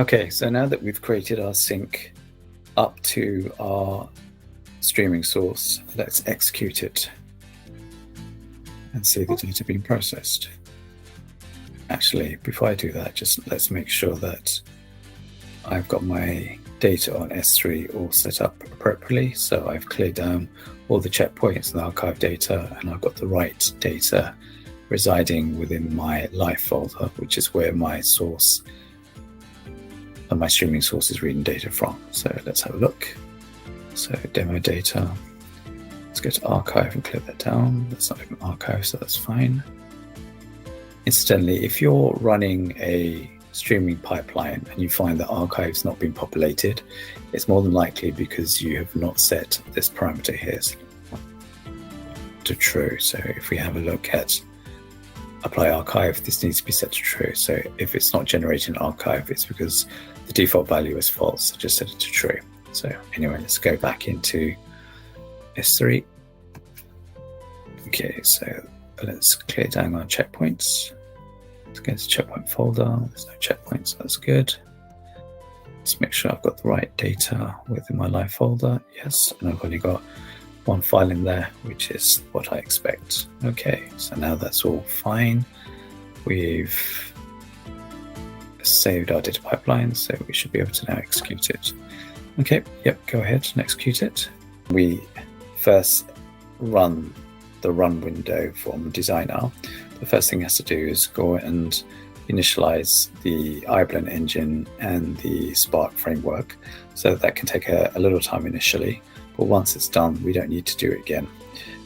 Okay, so now that we've created our sync up to our streaming source, let's execute it and see the data being processed. Actually, before I do that, just let's make sure that I've got my data on S3 all set up appropriately. So I've cleared down all the checkpoints and archive data, and I've got the right data residing within my live folder, which is where my source and my streaming source is reading data from. So let's have a look. So demo data, let's go to archive and clear that down. That's not even archive, so that's fine. Incidentally, if you're running a streaming pipeline and you find that archive's not been populated, it's more than likely because you have not set this parameter here to true. So if we have a look at apply archive, this needs to be set to true. So if it's not generating an archive, it's because the default value is false. So just set it to true. So anyway, let's go back into S3. Okay, so let's clear down our checkpoints. Let's go to checkpoint folder. There's no checkpoints, so that's good. Let's make sure I've got the right data within my live folder. Yes, and I've only got one file in there, which is what I expect. Okay, so now that's all fine. We've saved our data pipeline, so we should be able to now execute it. Okay, yep, go ahead and execute it. We first run the run window from designer. The first thing it has to do is go and initialize the IOblend engine and the Spark framework. So that can take a little time initially, but once it's done, we don't need to do it again.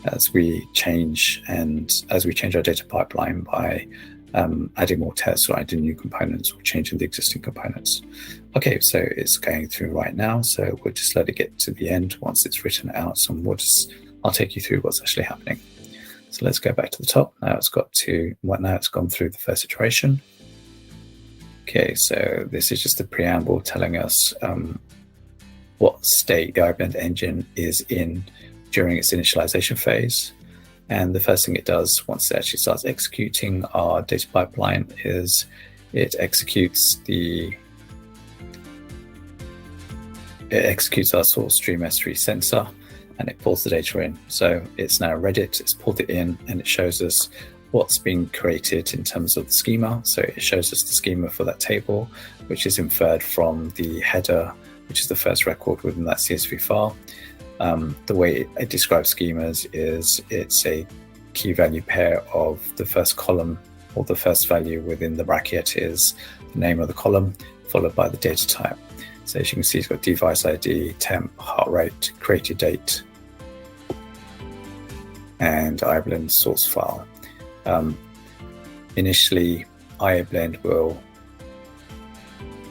As we change our data pipeline by adding more tests or adding new components or changing the existing components. Okay, so it's going through right now. So we'll just let it get to the end once it's written out. So I'll take you through what's actually happening. So let's go back to the top. Now it's gone through the first iteration. Okay, so this is just the preamble telling us what state the IOblend engine is in during its initialization phase. And the first thing it does once it actually starts executing our data pipeline is it executes our source stream S3 sensor, and it pulls the data in. So it's now read it, it's pulled it in, and it shows us what's being created in terms of the schema. So it shows us the schema for that table, which is inferred from the header, which is the first record within that CSV file. The way it describes schemas is it's a key value pair of the first column, or the first value within the bracket is the name of the column, followed by the data type. So as you can see, it's got device ID, temp, heart rate, created date, and IOblend source file. Initially, IOblend will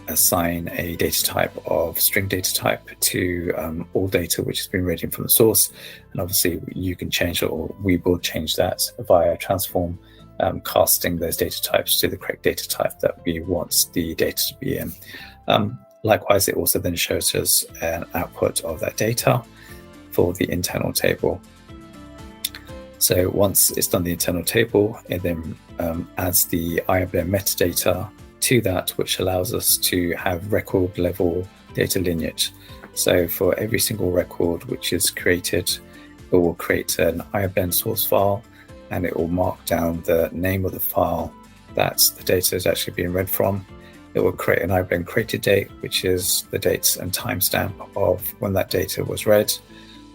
assign a data type of string data type to all data which has been read in from the source. And obviously you can change it, or we will change that via transform, casting those data types to the correct data type that we want the data to be in. Likewise, it also then shows us an output of that data for the internal table. So once it's done the internal table, it then adds the IOblend metadata to that, which allows us to have record level data lineage. So for every single record which is created, it will create an IOblend source file, and it will mark down the name of the file that the data is actually being read from. It will create an IOblend created date, which is the dates and timestamp of when that data was read.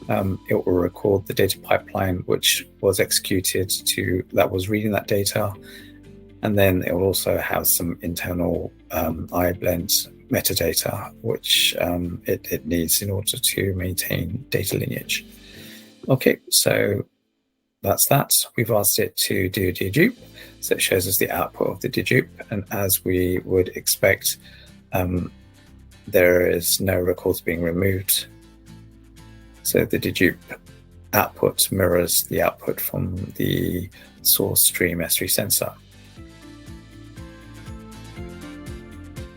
It will record the data pipeline which was executed that was reading that data. And then it will also have some internal IOblend metadata, which it needs in order to maintain data lineage. Okay, so that's that. We've asked it to do dedupe. So it shows us the output of the dedupe. And as we would expect, there is no records being removed. So the dedupe output mirrors the output from the source stream S3 sensor.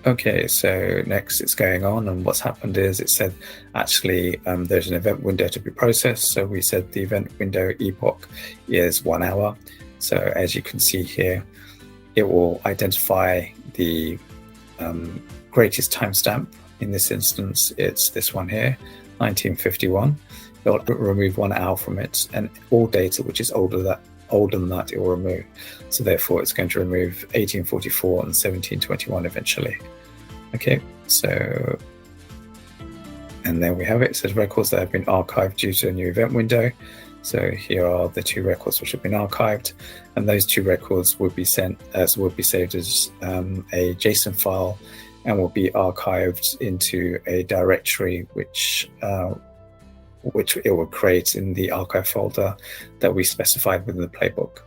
Okay, so next it's going on, and what's happened is it said actually there's an event window to be processed. So we said the event window epoch is 1 hour. So as you can see here, it will identify the greatest timestamp. In this instance, it's this one here, 1951. It'll remove 1 hour from it, and all data which is older than that, it will remove. So therefore, it's going to remove 1844 and 1721 eventually. Okay, so, and there we have it. It says records that have been archived due to a new event window. So here are the 2 records which have been archived, and those 2 records will be saved as a JSON file, and will be archived into a directory which it will create in the archive folder that we specified within the playbook.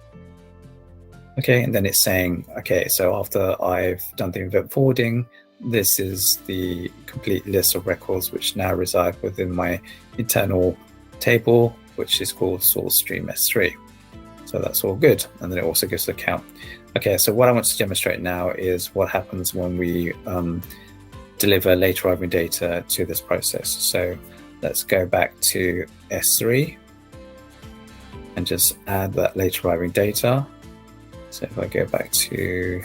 Okay, and then it's saying, okay, so after I've done the event forwarding, this is the complete list of records which now reside within my internal table, which is called source stream S3. So that's all good. And then it also gives the count. Okay, so what I want to demonstrate now is what happens when we deliver late arriving data to this process. So let's go back to S3 and just add that late arriving data. So if I go back to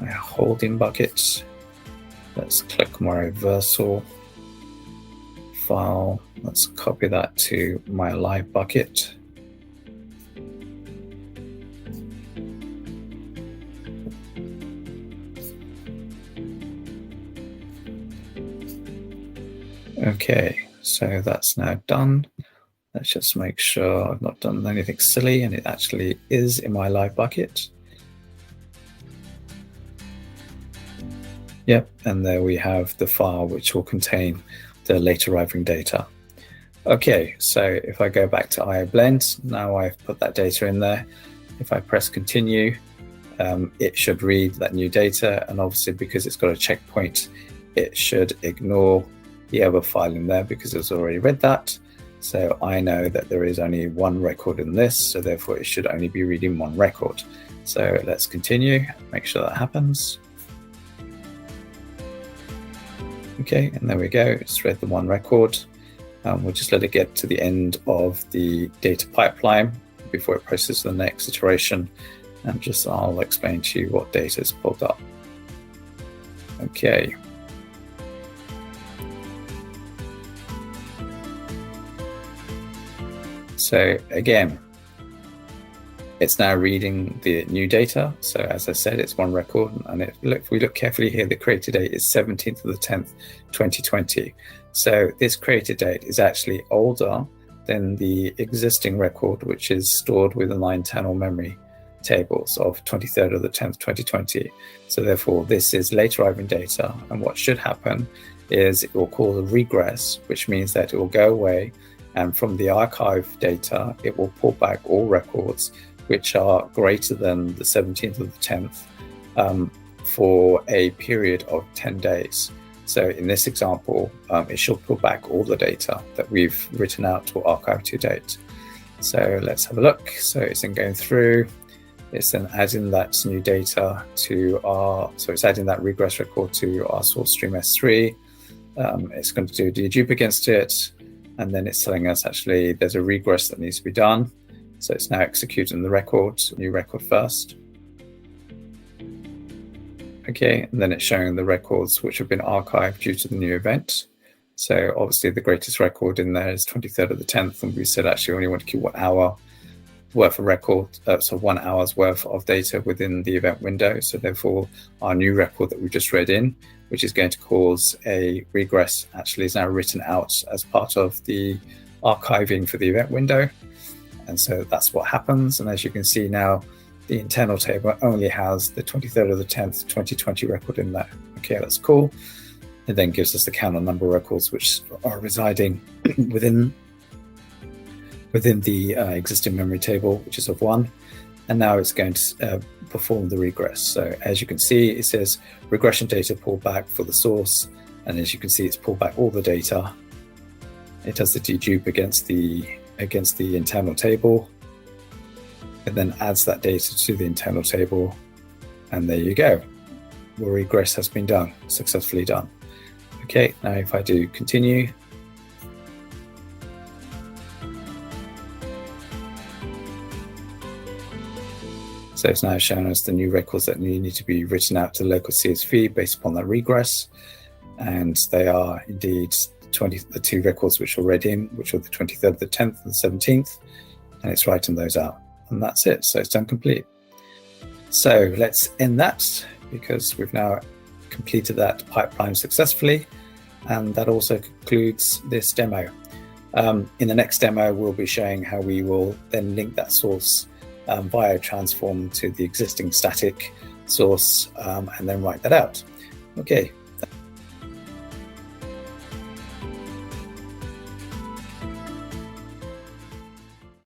my holding bucket, let's click my reversal file. Let's copy that to my live bucket. Okay, so that's now done. Let's just make sure I've not done anything silly, and it actually is in my live bucket. Yep, and there we have the file which will contain the late arriving data. Okay, so if I go back to IOblend, now I've put that data in there. If I press continue, it should read that new data, and obviously because it's got a checkpoint, it should ignore the other file in there because it's already read that. So I know that there is only 1 record in this, so therefore it should only be reading 1 record. So let's continue, make sure that happens. Okay, and there we go, it's read the 1 record. We'll just let it get to the end of the data pipeline before it processes the next iteration, and just I'll explain to you what data is pulled up. Okay. So again, it's now reading the new data. So as I said, it's 1 record, and if we look carefully here, the created date is 17th of the 10th, 2020. So this created date is actually older than the existing record, which is stored within my internal memory tables of 23rd of the 10th, 2020. So therefore, this is late arriving data, and what should happen is it will call a regress, which means that it will go away, and from the archive data, it will pull back all records which are greater than the 17th of the 10th for a period of 10 days. So in this example, it should pull back all the data that we've written out to archive to date. So let's have a look. So it's then going through, it's then adding that new data to so it's adding that regress record to our source stream S3. It's going to do a dedupe against it, and then it's telling us actually there's a regress that needs to be done. So it's now executing the record, new record first. Okay, and then it's showing the records which have been archived due to the new event. So obviously the greatest record in there is 23rd of the 10th, and we said actually we only want to keep 1 hour worth of record, so 1 hour's worth of data within the event window. So therefore our new record that we just read in, which is going to cause a regress, actually is now written out as part of the archiving for the event window. And so that's what happens. And as you can see now, the internal table only has the 23rd of the 10th, 2020 record in there. Okay, that's cool. It then gives us the count on number of records which are residing within the existing memory table, which is of 1. And now it's going to perform the regress. So as you can see, it says regression data pulled back for the source. And as you can see, it's pulled back all the data. It does the dedupe against the internal table. It then adds that data to the internal table. And there you go. The regress has been done, successfully done. Okay, now if I do continue, So it's now showing us the new records that need to be written out to the local CSV based upon that regress. And they are indeed the 2 records which are read in, which are the 23rd, the 10th, and the 17th. And it's writing those out. And that's it. So it's done complete. So let's end that, because we've now completed that pipeline successfully. And that also concludes this demo. In the next demo, we'll be showing how we will then link that source via transform to the existing static source and then write that out. Okay.